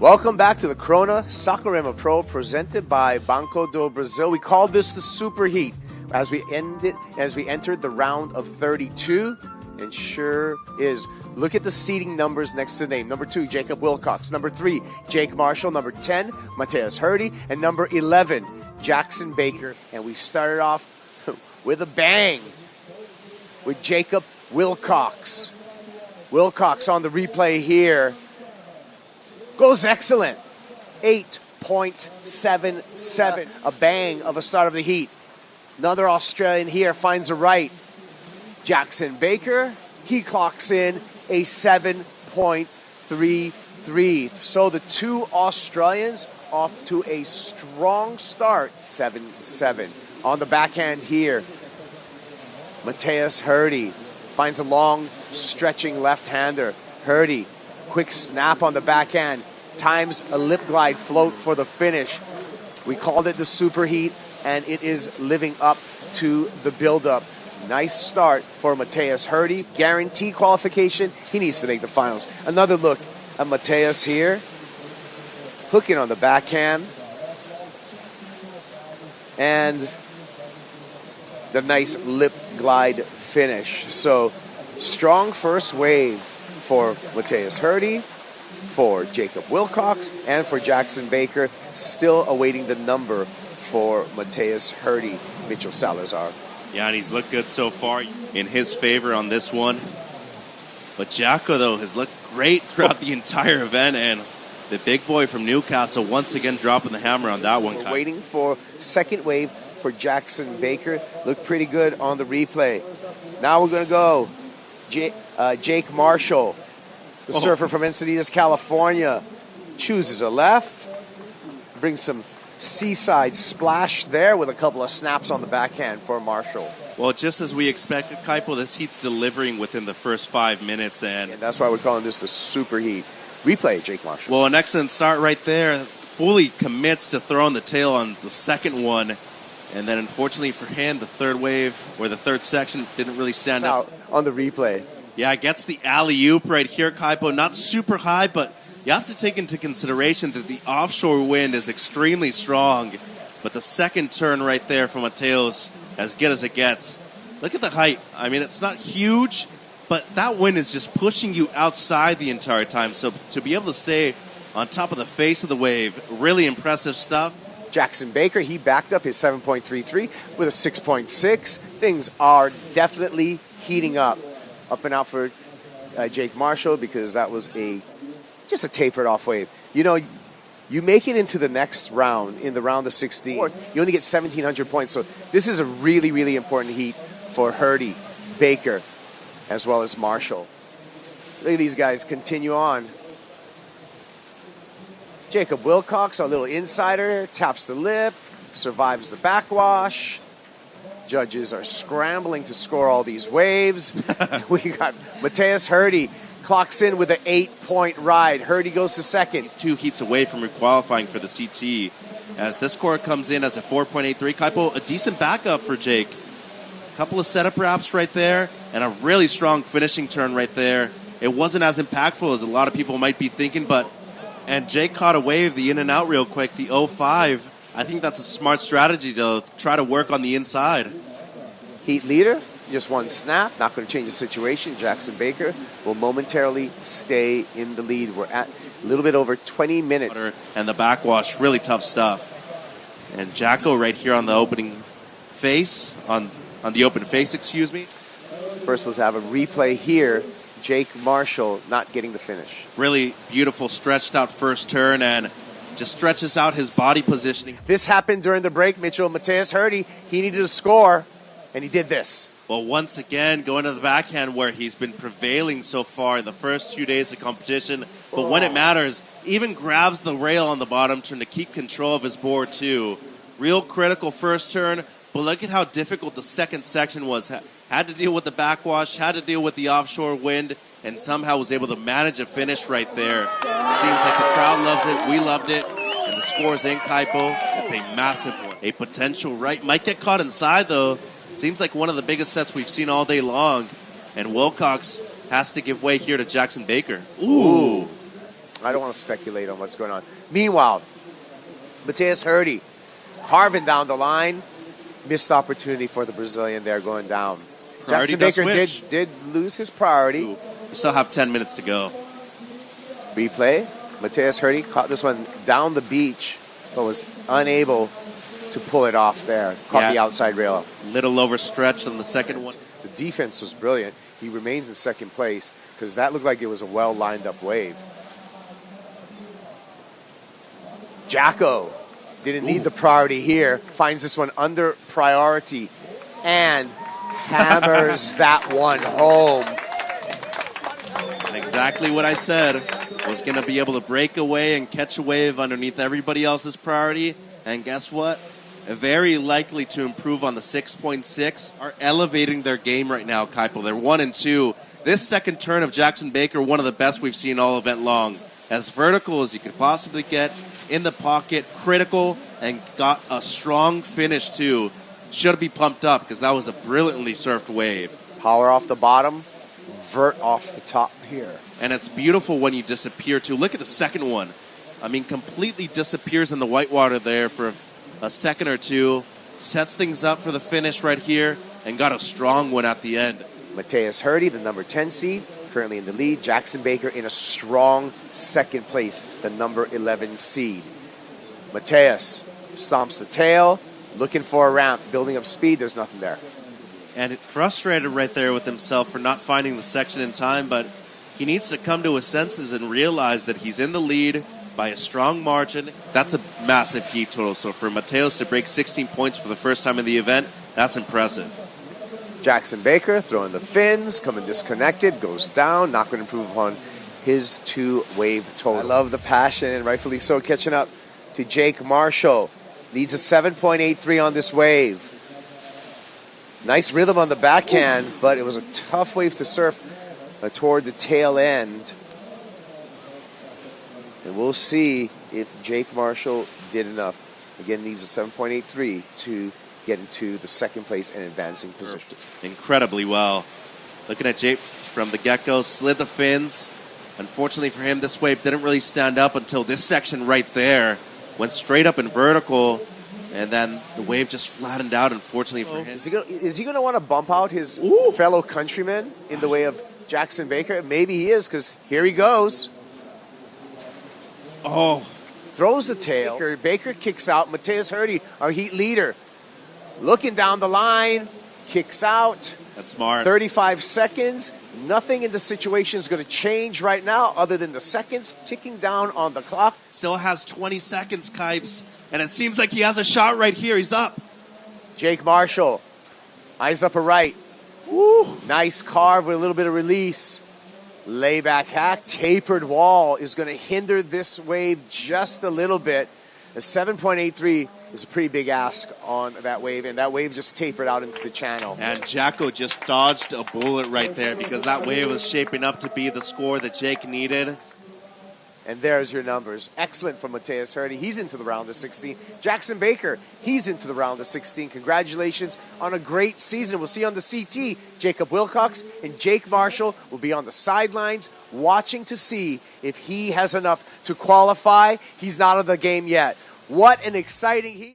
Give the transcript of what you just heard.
Welcome back to the Corona Saquarema Pro presented by Banco Do Brasil. We call this the Super Heat as we entered the round of 32, and sure is. Look at the seeding numbers next to the name. Number 2, Jacob Willcox. Number 3, Jake Marshall. Number 10, Mateus Herdy. And number 11, Jackson Baker. And we started off with a bang with Jacob Willcox. Willcox on the replay here goes excellent. 8.77. A bang of a start of the heat. Another Australian here finds a right. Jackson Baker, he clocks in a 7.33. So the two Australians off to a strong start, 7-7. On the backhand here, Mateus Herdy finds a long stretching left-hander. Herdy, quick snap on the backhand, times a lip glide float for the finish. We called it the Super Heat, and it is living up to the build-up. Nice start for Mateus Herdy. Guaranteed qualification. He needs to make the finals. Another look at Mateus here. Hooking on the backhand. And the nice lip glide finish. So, strong first wave for Mateus Herdy, for Jacob Willcox, and for Jackson Baker. Still awaiting the number for Mateus Herdy, Mitchell Salazar. Yeah, and he's looked good so far in his favor on this one. But Jacko, though, has looked great throughout the entire event, and the big boy from Newcastle once again dropping the hammer on that one. We're waiting for second wave for Jackson Baker. Looked pretty good on the replay. Now we're going to go Jake Marshall, the surfer from Encinitas, California, chooses a left, brings some seaside splash there with a couple of snaps on the backhand for Marshall. Well, just as we expected, Kaipo, this heat's delivering within the first 5 minutes. And that's why we're calling this the Super Heat. Replay, Jake Marshall. Well, an excellent start right there. Fully commits to throwing the tail on the second one. And then, unfortunately for him, the third wave, or the third section, didn't really stand out. On the replay. Yeah, gets the alley-oop right here, Kaipo. Not super high, but you have to take into consideration that the offshore wind is extremely strong. But the second turn right there from Mateus, as good as it gets. Look at the height. I mean, it's not huge, but that wind is just pushing you outside the entire time. So to be able to stay on top of the face of the wave, really impressive stuff. Jackson Baker, he backed up his 7.33 with a 6.6. Things are definitely heating up. Up and out for Jake Marshall, because that was just a tapered off wave. You know, you make it into the next round, in the round of 16, you only get 1,700 points. So this is a really, really important heat for Herdy, Baker, as well as Marshall. Look at these guys continue on. Jacob Willcox, our little insider, taps the lip, survives the backwash. Judges are scrambling to score all these waves. We got Mateus Herdy clocks in with an 8-point ride. Herdy goes to second. He's 2 heats away from requalifying for the CT. As this score comes in as a 4.83. Kaipo, a decent backup for Jake. A couple of setup wraps right there, and a really strong finishing turn right there. It wasn't as impactful as a lot of people might be thinking, and Jake caught a wave, the in and out real quick, the 0.5. I think that's a smart strategy to try to work on the inside. Heat leader, just one snap, not going to change the situation. Jackson Baker will momentarily stay in the lead. We're at a little bit over 20 minutes. And the backwash, really tough stuff. And Jacko right here on the opening face, on the open face, excuse me. First was to have a replay here. Jake Marshall not getting the finish. Really beautiful stretched out first turn, and just stretches out his body positioning. This happened during the break, Mitchell. Mateus Herdy, he needed to score, and he did this. Well, once again, going to the backhand where he's been prevailing so far in the first few days of competition. But when it matters, even grabs the rail on the bottom turn to keep control of his board, too. Real critical first turn, but look at how difficult the second section was. Had to deal with the backwash, had to deal with the offshore wind, and somehow was able to manage a finish right there. Seems like the crowd loves it, we loved it, and the score's in, Kaipo. It's a massive one. A potential right. Might get caught inside, though. Seems like one of the biggest sets we've seen all day long. And Willcox has to give way here to Jackson Baker. Ooh. I don't want to speculate on what's going on. Meanwhile, Mateus Herdy carving down the line. Missed opportunity for the Brazilian there going down. Priority Jackson Baker switch. did lose his priority. Ooh, we still have 10 minutes to go. Replay. Mateus Herdy caught this one down the beach, but was unable to pull it off there. Caught the outside rail. Little overstretched on the second one. The defense was brilliant. He remains in second place because that looked like it was a well lined up wave. Jacko didn't need the priority here. Finds this one under priority and hammers that one home. And exactly what I said. Was going to be able to break away and catch a wave underneath everybody else's priority. And guess what? Very likely to improve on the 6.6. Are elevating their game right now, Kaipo. They're 1 and 2. This second turn of Jackson Baker, one of the best we've seen all event long. As vertical as you could possibly get, in the pocket, critical, and got a strong finish too. Should be pumped up because that was a brilliantly surfed wave. Power off the bottom, vert off the top here. And it's beautiful when you disappear too. Look at the second one. I mean, completely disappears in the whitewater there for a second or two. Sets things up for the finish right here and got a strong one at the end. Mateus Herdy, the number 10 seed, currently in the lead. Jackson Baker in a strong second place, the number 11 seed. Mateus stomps the tail, looking for a ramp, building up speed. There's nothing there. And frustrated right there with himself for not finding the section in time, but he needs to come to his senses and realize that he's in the lead by a strong margin. That's a massive heat total. So for Mateus to break 16 points for the first time in the event, that's impressive. Jackson Baker throwing the fins, coming disconnected, goes down, not going to improve upon his 2-wave total. I love the passion, and rightfully so, catching up to Jake Marshall. Leads a 7.83 on this wave. Nice rhythm on the backhand, but it was a tough wave to surf toward the tail end. And we'll see if Jake Marshall did enough. Again, needs a 7.83 to get into the second place and advancing position. Incredibly well. Looking at Jake from the get-go, slid the fins. Unfortunately for him, this wave didn't really stand up until this section right there. Went straight up in vertical, and then the wave just flattened out, unfortunately for him. Is he going to want to bump out his fellow countrymen in the way of Jackson Baker? Maybe he is, because here he goes. Oh. Throws the tail. Baker kicks out. Mateus Herdy, our heat leader, looking down the line, kicks out. That's smart. 35 seconds. Nothing in the situation is going to change right now other than the seconds ticking down on the clock. Still has 20 seconds, Kipes, and it seems like he has a shot right here. He's up. Jake Marshall, eyes up a right. Woo. Nice carve with a little bit of release. Layback hack, tapered wall is going to hinder this wave just a little bit. A 7.83 is a pretty big ask on that wave, and that wave just tapered out into the channel. And Jacko just dodged a bullet right there because that wave was shaping up to be the score that Jake needed. And there's your numbers. Excellent from Mateus Herdy. He's into the round of 16. Jackson Baker, he's into the round of 16. Congratulations on a great season. We'll see you on the CT. Jacob Willcox and Jake Marshall will be on the sidelines watching to see if he has enough to qualify. He's not in the game yet. What an exciting heat.